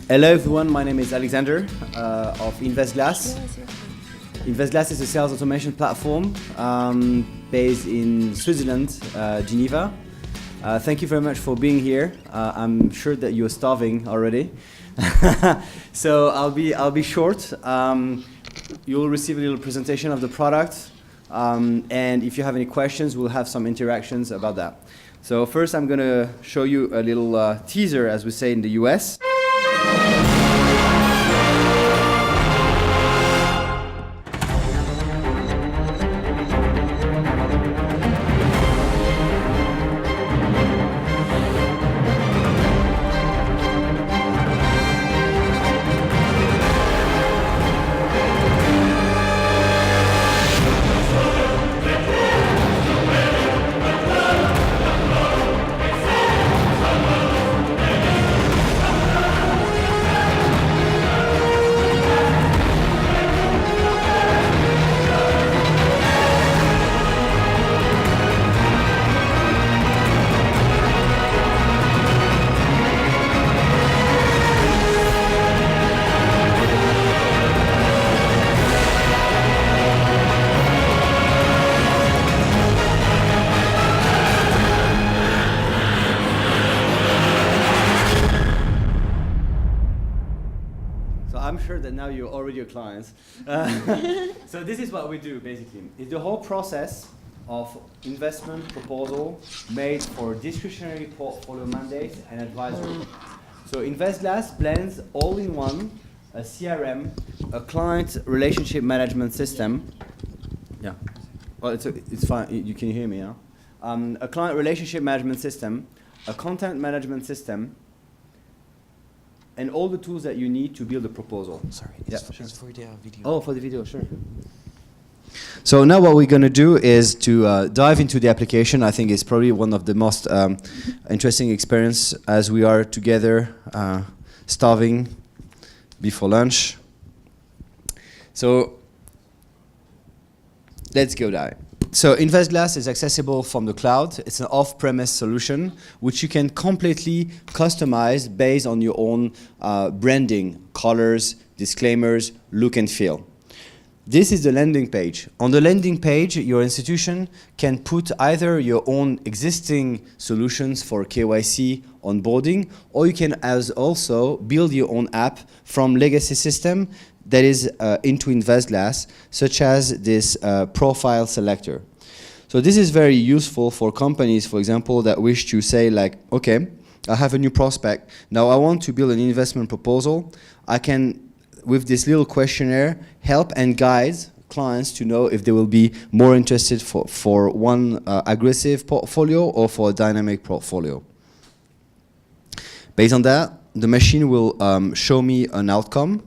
Hello everyone, my name is Alexander of Investglass. Investglass is a sales automation platform based in Switzerland, Geneva. Thank you very much for being here. I'm sure that you're starving already. So I'll be short. You'll receive a little presentation of the product, and if you have any questions, we'll have some interactions about that. So first I'm going to show you a little teaser, as we say in the US. I'm sure that now you're already a client. So this is what we do basically. It's the whole process of investment proposal made for discretionary portfolio mandates and advisory. So Investglass blends all in one a CRM, a client relationship management system. Yeah, well it's fine. You can hear me now. A client relationship management system, a content management system, and all the tools that you need to build a proposal. Sorry, this is for the video. Oh, for the video, sure. So now what we're going to do is to dive into the application. I think it's probably one of the most interesting experience as we are together starving before lunch. So let's go dive. So Investglass is accessible from the cloud. It's an off-premise solution which you can completely customize based on your own branding, colors, disclaimers, look and feel. This is the landing page. On the landing page, your institution can put either your own existing solutions for KYC onboarding, or you can also build your own app from legacy system that is into Investglass, such as this profile selector. So this is very useful for companies, for example, that wish to say like, okay, I have a new prospect. Now I want to build an investment proposal. I can, with this little questionnaire, help and guide clients to know if they will be more interested for one aggressive portfolio or for a dynamic portfolio. Based on that, the machine will show me an outcome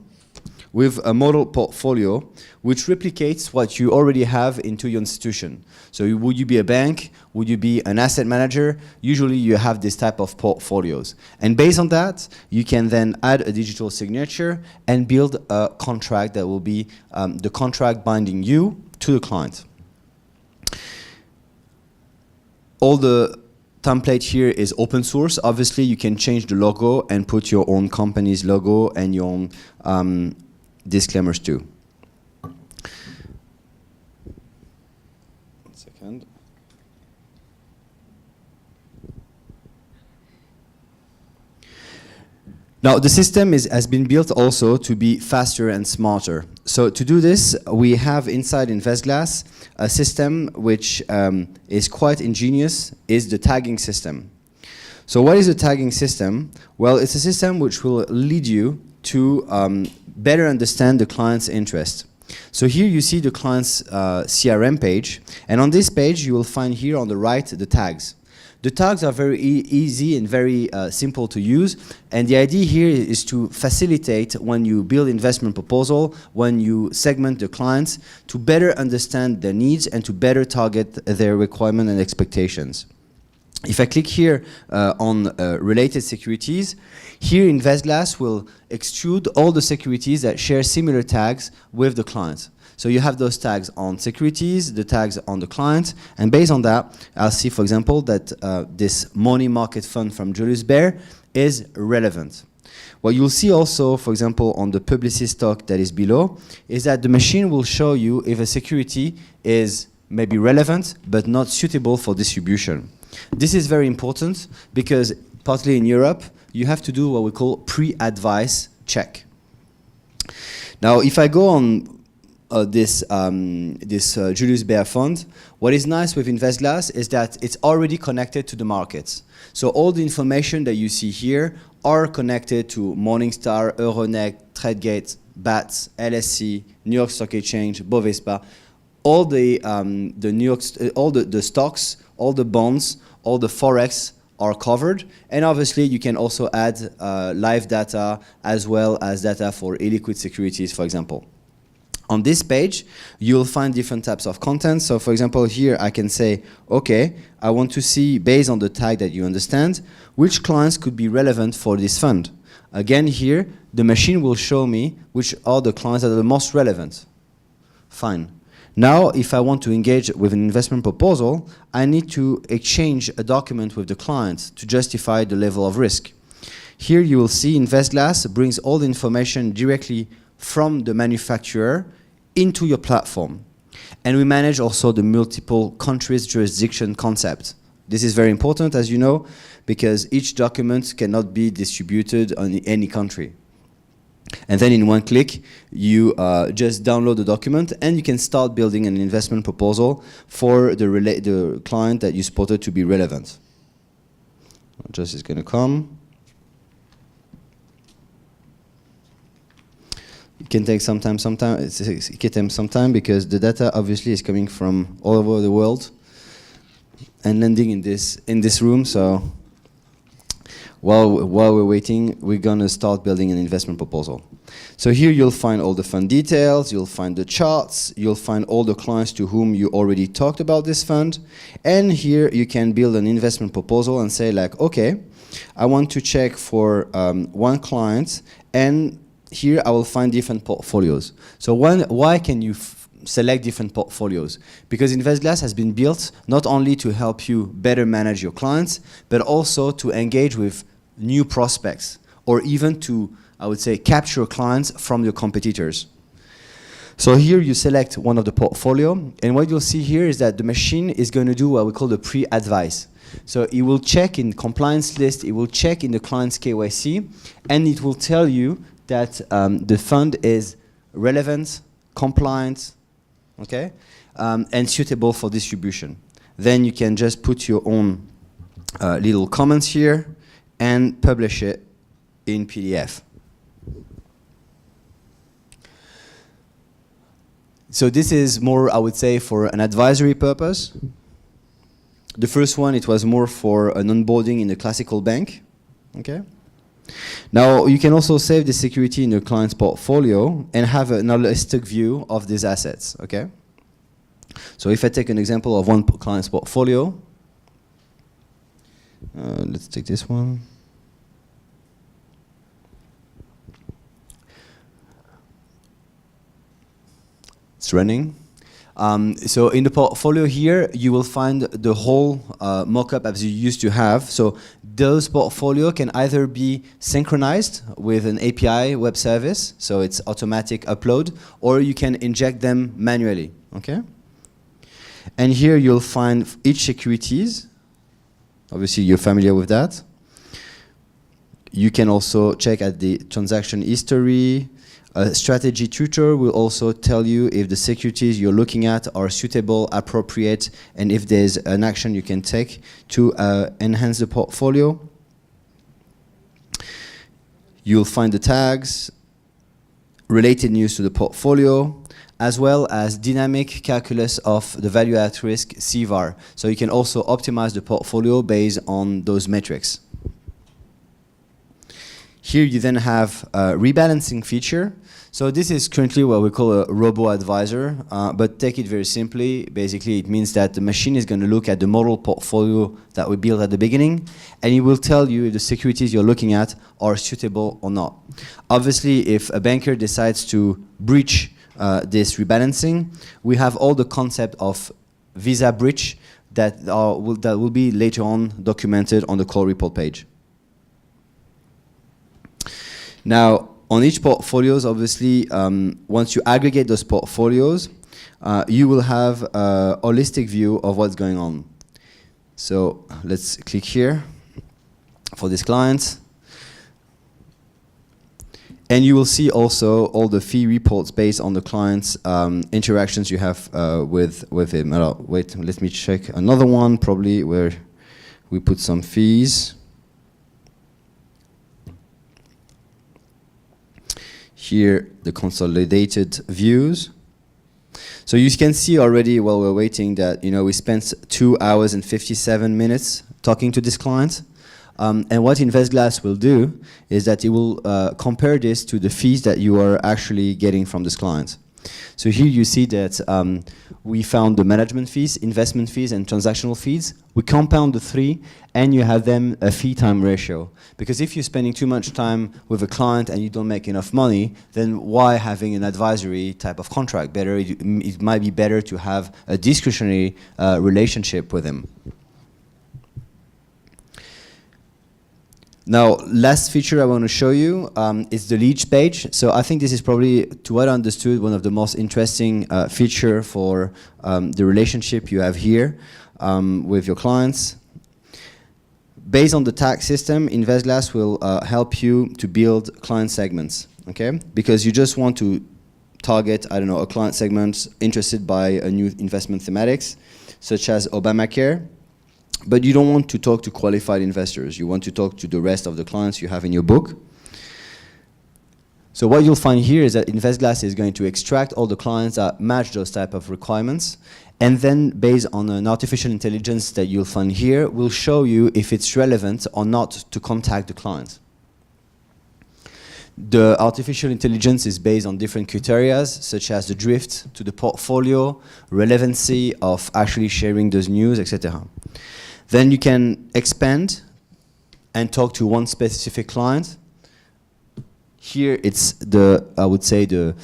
with a model portfolio which replicates what you already have into your institution. So would you be a bank? Would you be an asset manager? Usually you have this type of portfolios. And based on that, you can then add a digital signature and build a contract that will be the contract binding you to the client. All the template here is open source. Obviously, you can change the logo and put your own company's logo and your own disclaimers too. One second. Now the system has been built also to be faster and smarter. So to do this, we have inside Investglass a system which is quite ingenious, is the tagging system. So what is a tagging system? Well, it's a system which will lead you to better understand the client's interest. So here you see the client's CRM page, and on this page you will find here on the right the tags. The tags are very easy and very simple to use, and the idea here is to facilitate when you build investment proposal, when you segment the clients, to better understand their needs and to better target their requirements and expectations. If I click here on related securities, here Investglass will extrude all the securities that share similar tags with the client. So you have those tags on securities, the tags on the client, and based on that, I'll see, for example, that this money market fund from Julius Baer is relevant. What you'll see also, for example, on the publicity stock that is below, is that the machine will show you if a security is maybe relevant but not suitable for distribution. This is very important because partly in Europe, you have to do what we call pre-advice check. Now, if I go on this Julius Baer fund, what is nice with Investglass is that it's already connected to the markets. So all the information that you see here are connected to Morningstar, Euronext, Tradegate, BATS, LSE, New York Stock Exchange, Bovespa. All the New York, all the stocks, all the bonds, all the forex are covered, and obviously you can also add live data as well as data for illiquid securities, for example. On this page, you'll find different types of content. So for example, here I can say, okay, I want to see, based on the tag that you understand, which clients could be relevant for this fund. Again, here, the machine will show me which are the clients that are the most relevant. Fine. Now, if I want to engage with an investment proposal, I need to exchange a document with the client to justify the level of risk. Here you will see Investglass brings all the information directly from the manufacturer into your platform. And we manage also the multiple countries jurisdiction concept. This is very important, as you know, because each document cannot be distributed on any country. And then in one click, you just download the document and you can start building an investment proposal for the client that you spotted to be relevant. Just is going to come. It can take some time because the data obviously is coming from all over the world and landing in this room. So while we're waiting, we're gonna start building an investment proposal. So here you'll find all the fund details, you'll find the charts, you'll find all the clients to whom you already talked about this fund, and here you can build an investment proposal and say like, okay, I want to check for one client, and here I will find different portfolios. So why can you select different portfolios? Because Investglass has been built not only to help you better manage your clients, but also to engage with new prospects, or even to, I would say, capture clients from your competitors. So here you select one of the portfolio, and what you'll see here is that the machine is going to do what we call the pre-advice. So it will check in compliance list, it will check in the client's KYC, and it will tell you that the fund is relevant, compliant, okay, and suitable for distribution. Then you can just put your own little comments here and publish it in PDF. So this is more, I would say, for an advisory purpose. The first one, it was more for an onboarding in a classical bank, okay? Now, you can also save the security in your client's portfolio and have an holistic view of these assets, okay? So if I take an example of one client's portfolio, let's take this one. It's running. So in the portfolio here, you will find the whole mock-up as you used to have. So those portfolio can either be synchronized with an API web service, so it's automatic upload, or you can inject them manually, okay? And here you'll find each securities. Obviously, you're familiar with that. You can also check at the transaction history. A strategy tutor will also tell you if the securities you're looking at are suitable, appropriate, and if there's an action you can take to enhance the portfolio. You'll find the tags, related news to the portfolio, as well as dynamic calculus of the value at risk CVAR. So you can also optimize the portfolio based on those metrics. Here you then have a rebalancing feature. So this is currently what we call a robo-advisor, but take it very simply. Basically, it means that the machine is going to look at the model portfolio that we built at the beginning, and it will tell you if the securities you're looking at are suitable or not. Obviously, if a banker decides to breach this rebalancing, we have all the concept of visa breach that will be later on documented on the call report page. Now, on each portfolios, obviously, once you aggregate those portfolios, you will have a holistic view of what's going on. So let's click here for this client. And you will see also all the fee reports based on the client's interactions you have with him. Wait, let me check another one, probably where we put some fees. Here, the consolidated views. So you can see already while we're waiting that we spent 2 hours and 57 minutes talking to this client. And what Investglass will do is that it will compare this to the fees that you are actually getting from this client. So here you see that we found the management fees, investment fees, and transactional fees. We compound the three, and you have them a fee-time ratio. Because if you're spending too much time with a client and you don't make enough money, then why having an advisory type of contract? It might be better to have a discretionary relationship with him. Now, last feature I want to show you is the leads page. So I think this is probably, to what I understood, one of the most interesting feature for the relationship you have here with your clients. Based on the tag system, Investglass will help you to build client segments, okay? Because you just want to target, I don't know, a client segment interested by a new investment thematics, such as Obamacare. But you don't want to talk to qualified investors. You want to talk to the rest of the clients you have in your book. So what you'll find here is that Investglass is going to extract all the clients that match those type of requirements, and then based on an artificial intelligence that you'll find here, will show you if it's relevant or not to contact the client. The artificial intelligence is based on different criteria, such as the drift to the portfolio, relevancy of actually sharing those news, etc. Then you can expand and talk to one specific client. Here it's I would say the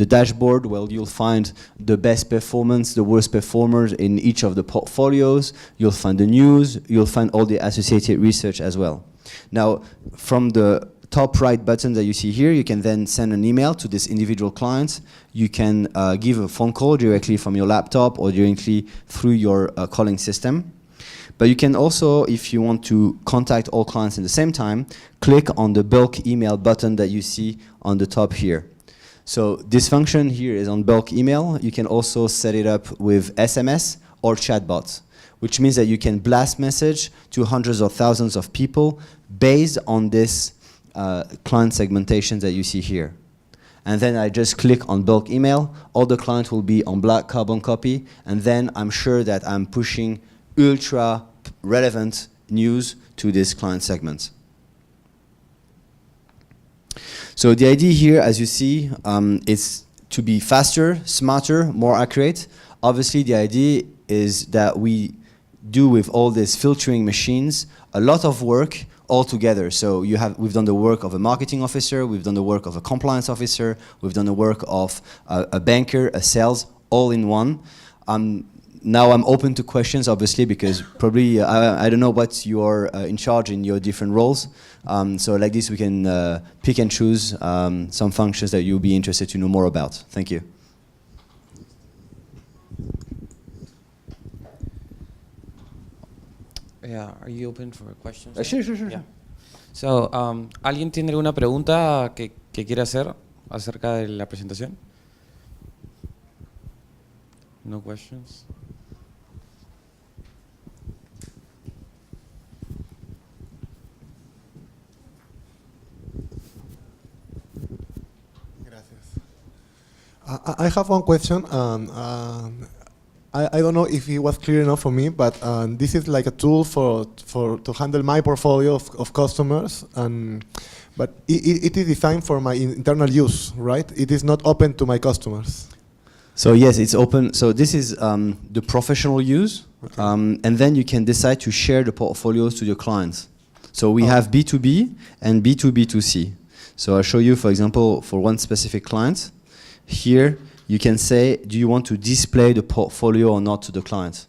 dashboard where you'll find the best performance, the worst performers in each of the portfolios. You'll find the news. You'll find all the associated research as well. Now, from the top right button that you see here, you can then send an email to this individual client. You can give a phone call directly from your laptop or directly through your calling system. But you can also, if you want to contact all clients at the same time, click on the bulk email button that you see on the top here. So this function here is on bulk email. You can also set it up with SMS or chatbots, which means that you can blast message to hundreds or thousands of people based on this client segmentation that you see here. And then I just click on bulk email. All the clients will be on black carbon copy, and then I'm sure that I'm pushing ultra relevant news to this client segment. So the idea here, as you see, is to be faster, smarter, more accurate. Obviously, the idea is that we do with all these filtering machines a lot of work all together. So we've done the work of a marketing officer, we've done the work of a compliance officer, we've done the work of a banker, a sales, all in one. Now I'm open to questions, obviously, because probably I don't know what you are in charge in your different roles. So like this, we can pick and choose some functions that you'll be interested to know more about. Thank you. Yeah, are you open for questions? Sure. Yeah. So, ¿alguien tiene alguna pregunta que quiera hacer acerca de la presentación? No questions? I have one question. I don't know if it was clear enough for me, but this is like a tool to handle my portfolio of customers, but it is designed for my internal use, right? It is not open to my customers. So yes, it's open. So this is the professional use, okay. And then you can decide to share the portfolios to your clients. So we have B2B and B2B2C. So I'll show you, for example, for one specific client. Here, you can say, do you want to display the portfolio or not to the client?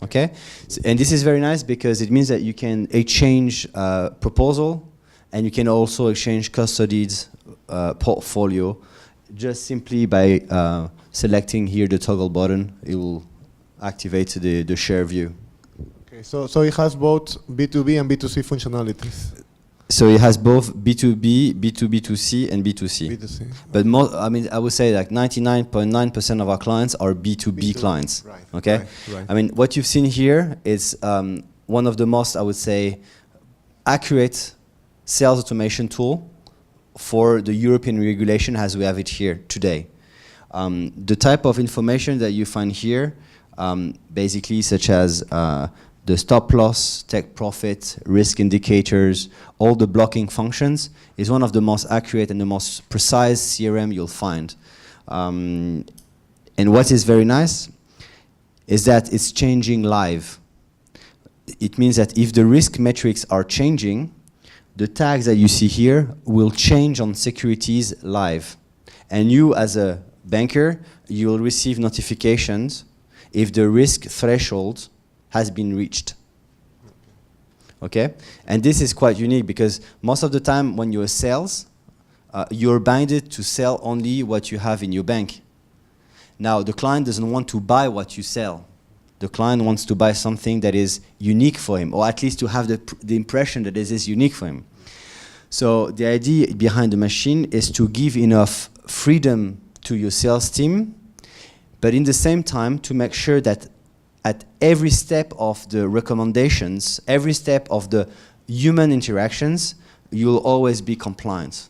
Okay? So, and this is very nice because it means that you can exchange proposal and you can also exchange custodied portfolio just simply by selecting here the toggle button. It will activate the share view. Okay, so it has both B2B and B2C functionalities. So it has both B2B, B2B2C, and B2C. B2C. But I would say like 99.9% of our clients are B2B clients. Right. Okay. Right. I mean, what you've seen here is one of the most, I would say, accurate sales automation tool for the European regulation as we have it here today. The type of information that you find here, basically such as the stop loss, take profit, risk indicators, all the blocking functions, is one of the most accurate and the most precise CRM you'll find. And what is very nice is that it's changing live. It means that if the risk metrics are changing, the tags that you see here will change on securities live. And you, as a banker, you will receive notifications if the risk threshold has been reached. Okay? And this is quite unique because most of the time when you're sales, you're binded to sell only what you have in your bank. Now, the client doesn't want to buy what you sell. The client wants to buy something that is unique for him, or at least to have the impression that this is unique for him. So the idea behind the machine is to give enough freedom to your sales team, but in the same time to make sure that at every step of the recommendations, every step of the human interactions, you'll always be compliant.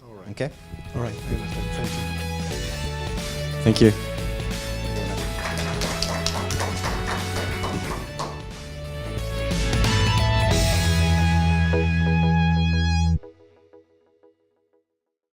All right. Okay? All right. I understand. Thank you. Thank you.